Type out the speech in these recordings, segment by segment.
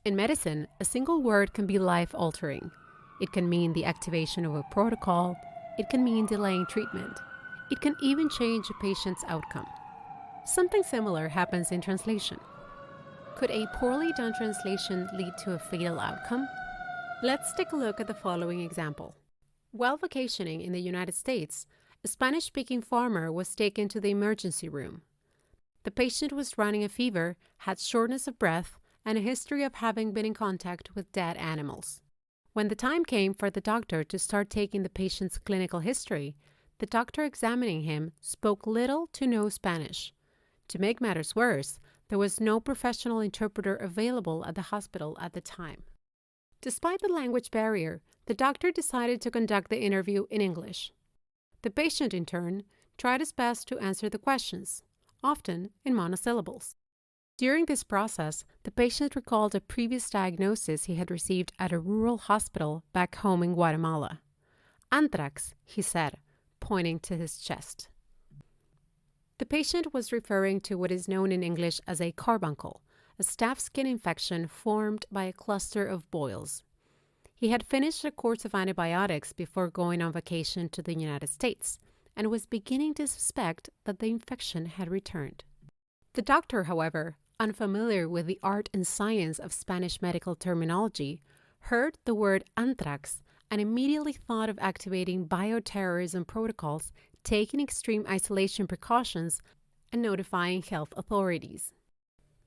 In medicine, a single word can be life-altering. It can mean the activation of a protocol. It can mean delaying treatment. It can even change a patient's outcome. Something similar happens in translation. Could a poorly done translation lead to a fatal outcome? Let's take a look at the following example. While vacationing in the United States, a Spanish-speaking farmer was taken to the emergency room. The patient was running a fever, had shortness of breath, and a history of having been in contact with dead animals. When the time came for the doctor to start taking the patient's clinical history, the doctor examining him spoke little to no Spanish. To make matters worse, there was no professional interpreter available at the hospital at the time. Despite the language barrier, the doctor decided to conduct the interview in English. The patient, in turn, tried his best to answer the questions, often in monosyllables. During this process, the patient recalled a previous diagnosis he had received at a rural hospital back home in Guatemala. Anthrax, he said, pointing to his chest. The patient was referring to what is known in English as a carbuncle, a staph skin infection formed by a cluster of boils. He had finished a course of antibiotics before going on vacation to the United States and was beginning to suspect that the infection had returned. The doctor, however, unfamiliar with the art and science of Spanish medical terminology, heard the word anthrax and immediately thought of activating bioterrorism protocols, taking extreme isolation precautions, and notifying health authorities.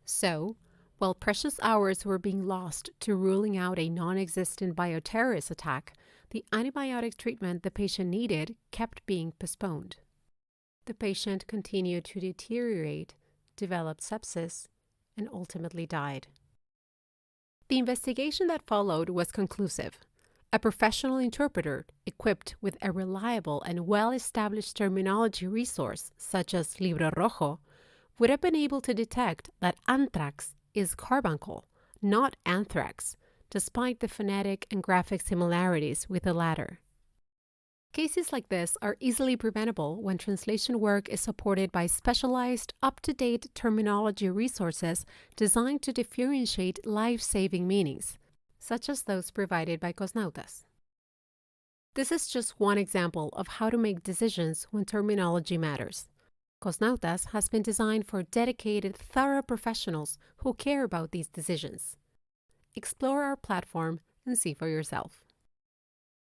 So, while precious hours were being lost to ruling out a non-existent bioterrorist attack, the antibiotic treatment the patient needed kept being postponed. The patient continued to deteriorate, developed sepsis, and ultimately died. The investigation that followed was conclusive. A professional interpreter, equipped with a reliable and well-established terminology resource, such as Libro Rojo, would have been able to detect that anthrax is carbuncle, not anthrax, despite the phonetic and graphic similarities with the latter. Cases like this are easily preventable when translation work is supported by specialized, up-to-date terminology resources designed to differentiate life-saving meanings, such as those provided by Cosnautas. This is just one example of how to make decisions when terminology matters. Cosnautas has been designed for dedicated, thorough professionals who care about these decisions. Explore our platform and see for yourself.